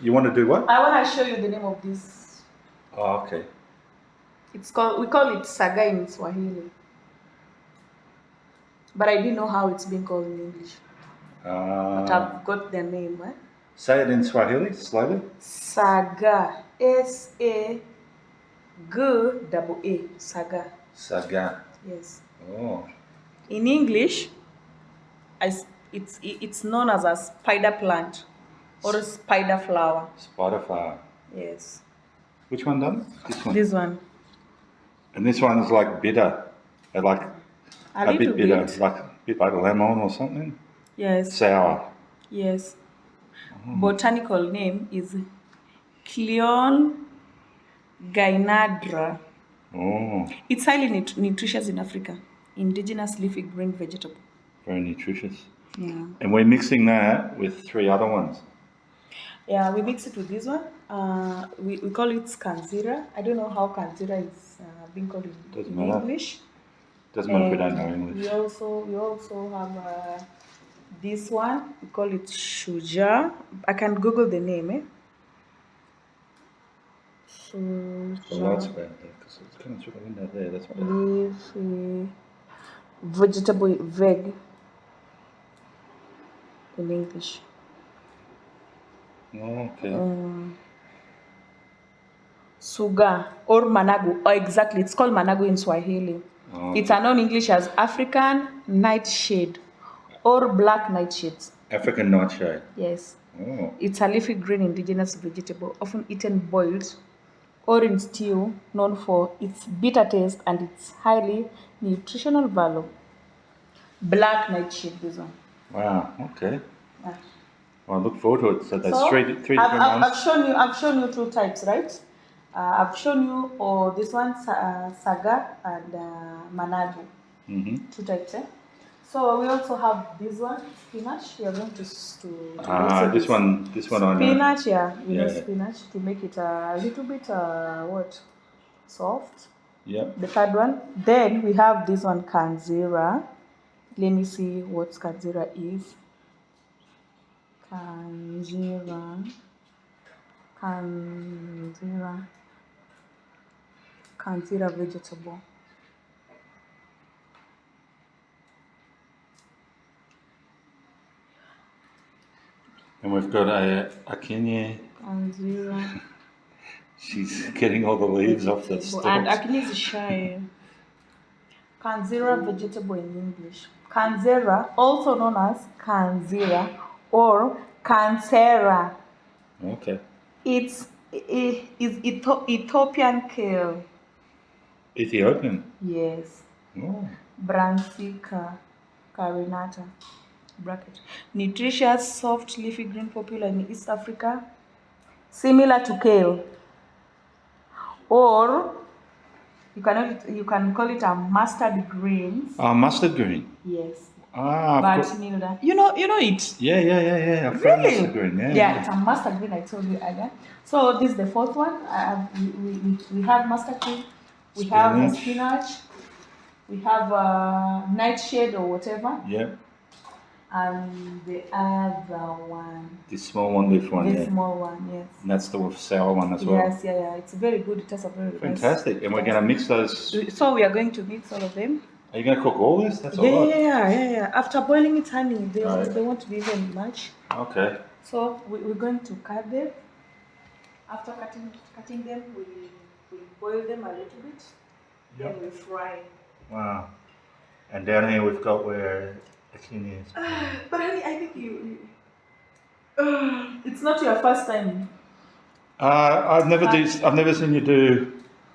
You want to do what? I want to show you the name of this. Oh, okay. We call it saga in Swahili, but I didn't know how it's being called in English. But I've got the name. Say it in Swahili slowly. Saga. S-A-G-A. Saga. Saga. Yes. Oh. In English, it's known as a spider plant or spider flower. Spider flower. Yes. Which one done? This one. This one. And this one is like bitter. Like a bit bitter, like a bit like lemon or something. Yes. Sour. Yes. Botanical name is Cleon Gynandra. Oh. It's highly nutritious in Africa. Indigenous leafy green vegetable. Very nutritious. Yeah. And we're mixing that with 3 other ones. Yeah, we mix it with this one. We call it Kanzira. I don't know how Kanzira is being called in English. Doesn't matter if we don't know English. We also have this one. We call it Shuja. I can Google the name. The light's about there because it's coming through the window there. That's better. Leafy vegetable veg in English. Oh, okay. Suga or managu. Oh, exactly. It's called managu in Swahili. Oh, okay. It's known in English as African nightshade or black nightshade. African nightshade. Yes. Oh. It's a leafy green indigenous vegetable, often eaten boiled or in stew, known for its bitter taste and its highly nutritional value. Black nightshade, this one. Wow. Okay. Yeah. Well, I look forward to it. So there's three different ones. I've shown you 2 types, right? I've shown you this one saga and managu. 2 types. So we also have this one spinach. We are going to this one spinach. Yeah, we know spinach to make it a little bit soft. Yeah. The 3rd one. Then we have this one kanzira. Let me see what kanzira is. Kanzira vegetable. And we've got a Kenyan. Kanzira. She's getting all the leaves off the stalks. And Akini is shy. Kanzira vegetable in English. Kanzira, also known as kanzira or kansera. Okay. It's Ethiopian kale. Ethiopian? Yes. Oh. Brassica carinata. Bracket. Nutritious, soft, leafy green, popular in East Africa. Similar to kale. Or you can call it a mustard green. Mustard green. Yes. But you know it. Yeah. I've really? Mustard green. Yeah, it's a mustard green. I told you earlier. So this is the 4th one. We have mustard green. We have spinach. We have nightshade or whatever. Yeah. And the other one. The small one, this one. The small one, yes. And that's the sour one as well. Yes, yeah. It's very good. It tastes very fantastic. Nice. And we're going to mix those. So we are going to mix all of them. Are you going to cook all this? That's all right. Yeah. After boiling it, honey, they won't be even much. Okay. So we're going to cut them. After cutting them, we boil them a little bit. Yep. Then we fry. Wow. And down here we've got where the Kenyan is. But honey, I think it's not your first time. I've never seen you do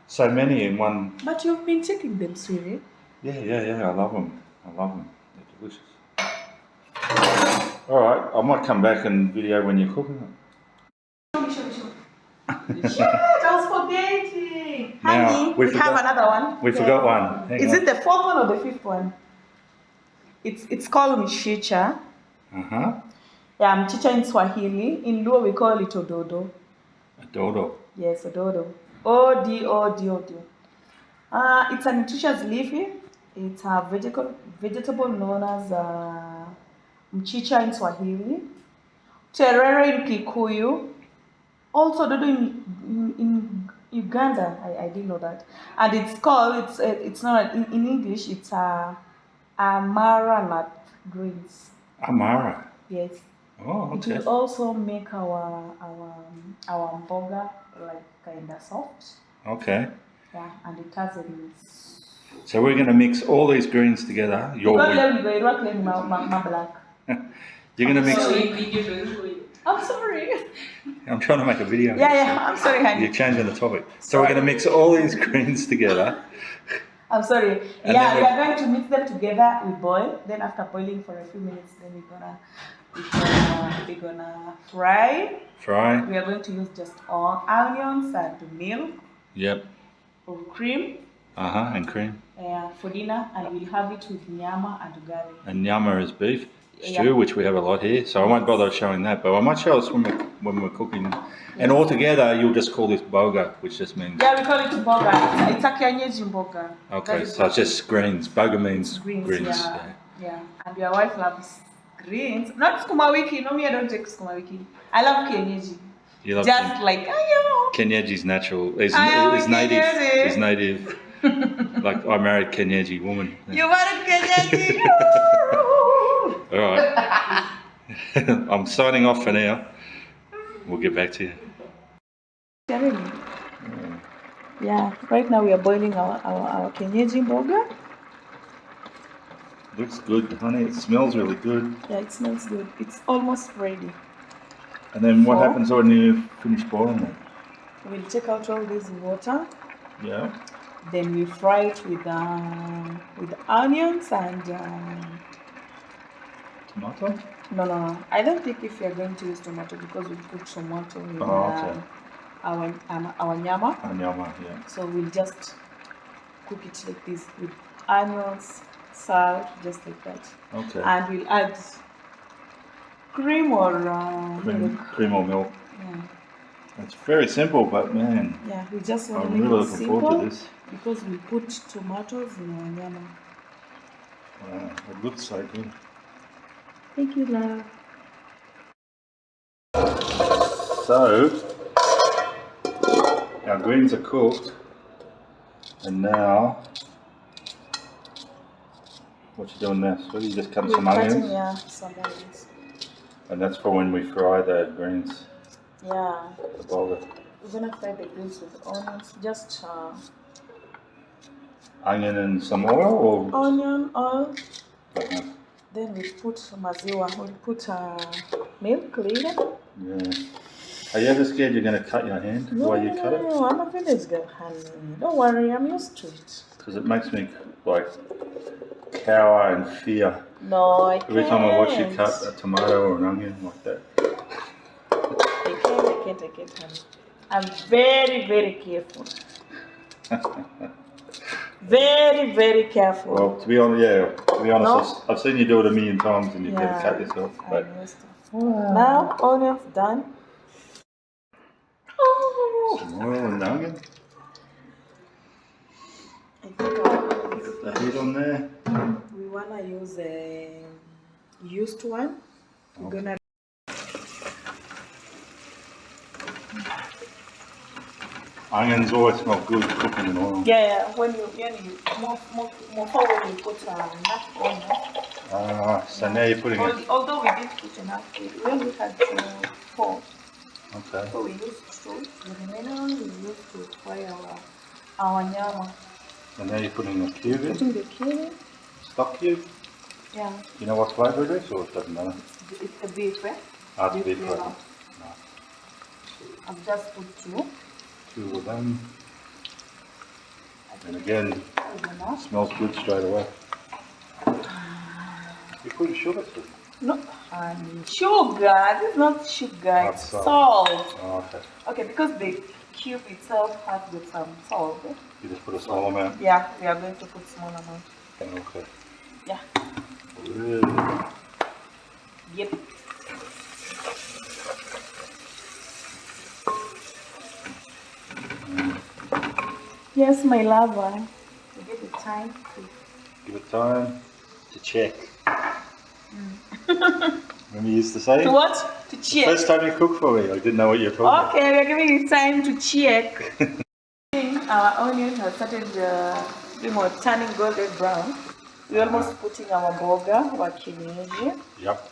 so many in one. But you've been taking them, sweetie. Yeah. I love them. They're delicious. All right, I might come back and video when you're cooking them. Show me. Shit, I was forgetting. Honey, we have another one. We forgot one. Is it the 4th one or the 5th one? It's called mchicha. Uh-huh. Yeah, mchicha in Swahili. In Luo we call it ododo. Ododo? Yes, ododo. O-D-O-D-O-D. It's a nutritious leafy. It's a vegetable known as mchicha in Swahili. Terere in Kikuyu. Also, dodo in Uganda. I didn't know that. And it's called, it's not, in English, it's amaranth greens. Amara. Yes. Oh, It okay. will also make our mboga like kind of soft. Okay. Yeah, and it has a So we're going to mix all these greens together. You're going to mix. I'm sorry. I'm trying to make a video. Yeah, I'm sorry, honey. You're changing the topic. So we're going to mix all these greens together. I'm sorry. And Yeah, then we are going to mix them together. We boil. Then after boiling for a few minutes, then we're gonna fry. Fry. We are going to use just all onions and milk. Yep. Or cream. And cream. For dinner, and we'll have it with nyama and ugali. And nyama is beef stew, which we have a lot here. So I won't bother showing that, but I might show us when we're cooking. Yes. And altogether, you'll just call this Mboga, which just means. Yeah, we call it Mboga. It's a Kenyan Mboga. Okay, so it's just greens. Mboga means greens. Yeah. And your wife loves greens. Not skuma wiki. No, me, I don't take skuma wiki. I love kienyeji. You love just like Kenyeji's natural. Is native. Like I married Kenyaji woman. You married Kenyaji. All right. I'm signing off for now. We'll get back to you. Yeah. Right now we are boiling our Kenyaji mboga. Looks good, honey. It smells really good. Yeah, it smells good. It's almost ready. And then what happens when you finish boiling it? We'll take out all this water. Yeah. Then we fry it with onions and tomato. No. I don't think if you're going to use tomato because we put tomato in our nyama. Nyama, yeah. So we'll just cook it like this with onions, salt, just like that. Okay. And we'll add cream or milk. Cream or milk. Yeah. It's very simple, but man. Yeah, we just want I'm to make really it looking simple forward to this. because we put tomatoes in our nyama. Wow, it looks so good. Thank you, love. So, our greens are cooked, and now, what you doing now? So you just cut some onions? Yeah, some onions. And that's for when we fry the greens. Yeah. The Mboga. We're gonna fry the greens with onions. Just onion and some oil, or onion, oil. Uh-huh. Then we put maziwa. We put milk later. Yeah. Are you ever scared you're gonna cut your hand while you cut it? No, I'm a village girl, honey. Don't worry, I'm used to it. Because it makes me like cower and fear. No, I can't. Every time I watch you cut a tomato or an onion like that. I can't, honey. I'm very, very careful. Very, very careful. Well, to be honest, I've seen you do it a million times and you've never cut yourself. But now, onions done. Some oil and onion. I think Put the heat on there. we wanna use a used one. We're gonna. Onions always smell good cooking in oil. Yeah. When you more when you put enough onion. So now you're putting it. Although we didn't put enough, we only had 4. Okay. So we used 2. The remaining one we used to fry our nyama. And now you're putting the cube in. Putting the cube. Stock cube. Yeah. You know what flavour it is, or it doesn't matter? It's a beef, eh? It's beef flavour. No. I've just put 2. 2 of them. And again, it smells good straight away. You put sugar to it? No, honey. Sugar. This is not sugar. It's salt. Oh, okay. Okay, because the cube itself has got some salt. Eh? You just put a small amount? Yeah, we are going to put small amount. Okay. Yeah. Really? Yep. Yes, my lover. Give it time to. Give it time to check. Remember you used to say? To what? to check. First time you cooked for me, I didn't know what you were talking Okay, we're giving you time to check. Our onion has started turning golden brown. We're almost putting our mboga wa kienyeji. Yep.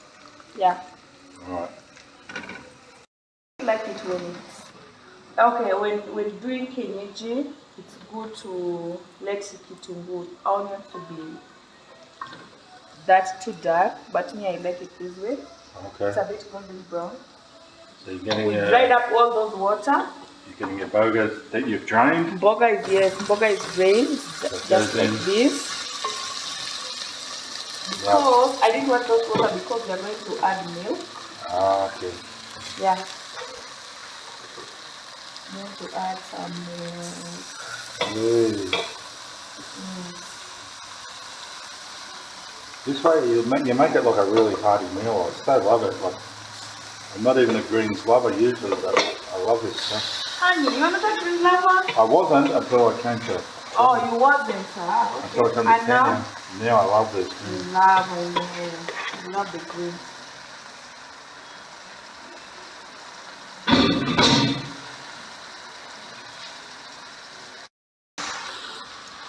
Yeah. Alright. I like it when it's okay. When doing kienyeji, it's good to let kitunguu onions to be that too dark, but me I like it this way. Okay. It's a bit golden brown. So you're getting We dried up all those water. You're getting your boga that you've drained. Mboga is drained, just like this. Because I didn't want those water because we are going to add milk. Ah, okay. Yeah. I'm going to add some milk. This way you make it like a really hearty meal. I so love it. Like, I'm not even a greens lover usually, but I love this stuff. Honey, you're not a green lover? I wasn't until I came to. Oh, you wasn't, huh? Okay. Until I came to Kenya. Now I love this. I love the green.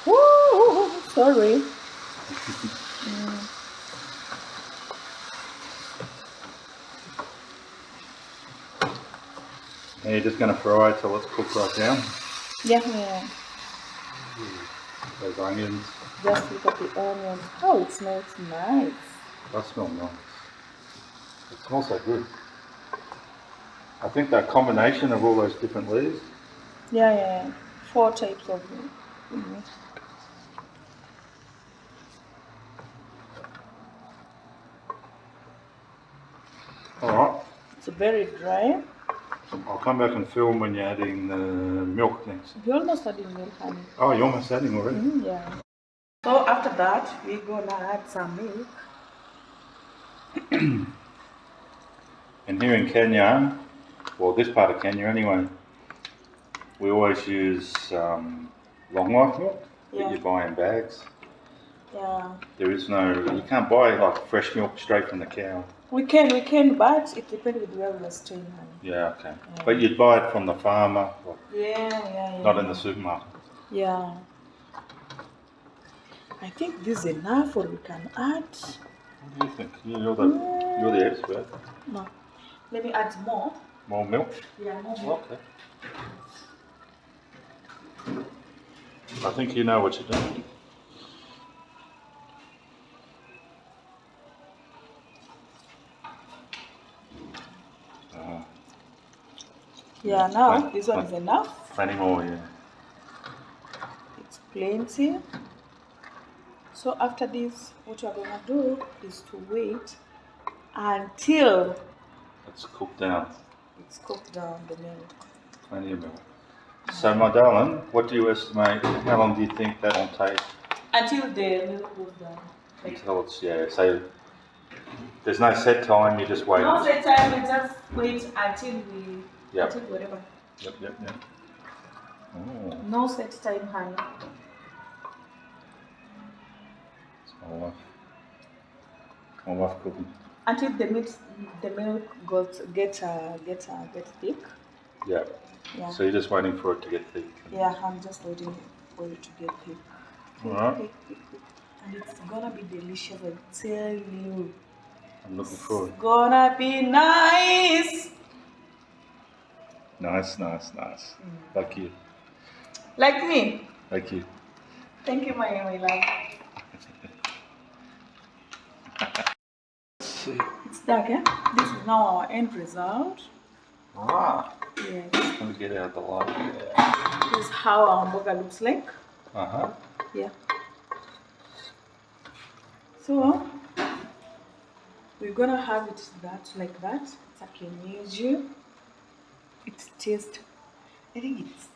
Woo! Sorry. And you're just going to fry it till it's cooked right down. Yeah. Those onions. Just look at the onions. Oh, it smells nice. That smells nice. It smells so good. I think that combination of all those different leaves. Yeah. 4 types of leaves. Alright. It's very dry. I'll come back and film when you're adding the milk next. You're almost adding milk, honey. Oh, you're almost adding already? Yeah. So after that, we're gonna add some milk. And here in Kenya, well, this part of Kenya anyway, we always use long life milk that you buy in bags. Yeah. There is no, you can't buy like fresh milk straight from the cow. We can, but it depends with where we're staying, honey. Yeah, okay. Yeah. But you'd buy it from the farmer, Yeah. Not in the supermarket. Yeah. I think this is enough, or we can add. What do you think? You're the expert. No. Let me add more. More milk? Yeah, more milk. Okay. I think you know what you're doing. Yeah, now this one is enough. Plenty more, yeah. It's plenty. So after this, what you're gonna do is to wait until it's cooked down. It's cooked down, the milk. Plenty of milk. So my darling, what do you estimate, how long do you think that will take? Until the milk goes down. Until it's, so there's no set time, you just wait. No set time, we just wait until we, until whatever. Yep. Oh. No set time, honey. It's my wife cooking. Until the milk get thick. Yeah. So you're just waiting for it to get thick. Yeah, I'm just waiting for it to get thick. Alright. Thick. And it's gonna be delicious, I tell you. I'm looking forward. It's gonna be nice. Nice. Like you. Like me. Like you. Thank you, my love. It's dark, eh? This is now our end result. Ah. Yes. Let me get out the light. Yeah. This is how our mboga looks like. Yeah. So we're gonna have it like that. It's a kienyeji. It tastes. I think it's.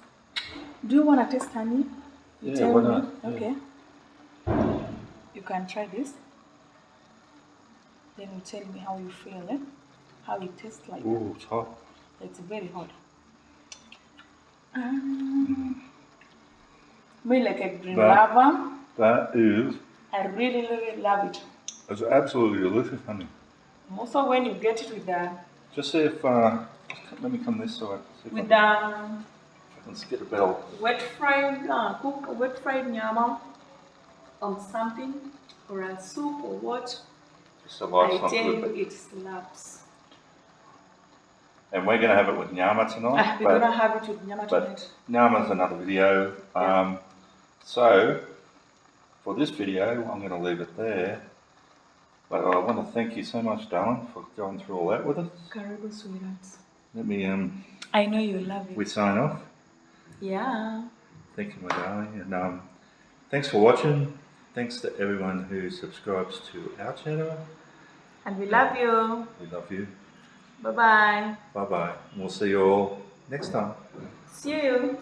Do you wanna taste, honey? Yeah, why not? Okay. You can try this. Then you tell me how you feel, how it tastes like. Ooh, it's hot. It's very hot. Me like a green lava. That is. I really love it. It's absolutely delicious, honey. Also, when you get it with the Just see if, let me come this side. See if With I can get a bell. wet fried, cook a wet fried nyama on something, or a soup or what. Just the light's I not tell good. you, it slaps. And we're going to have it with nyama tonight. We're gonna have it with nyama tonight. But nyama's another video. Yeah. So, for this video, I'm going to leave it there. But I want to thank you so much, darling, for going through all that with us. Karibu sweethearts. Let me, I know you love it. we sign off. Yeah. Thank you, my darling. And thanks for watching. Thanks to everyone who subscribes to our channel. And we love you. We love you. Bye-bye. Bye-bye. And we'll see you all next time. See you.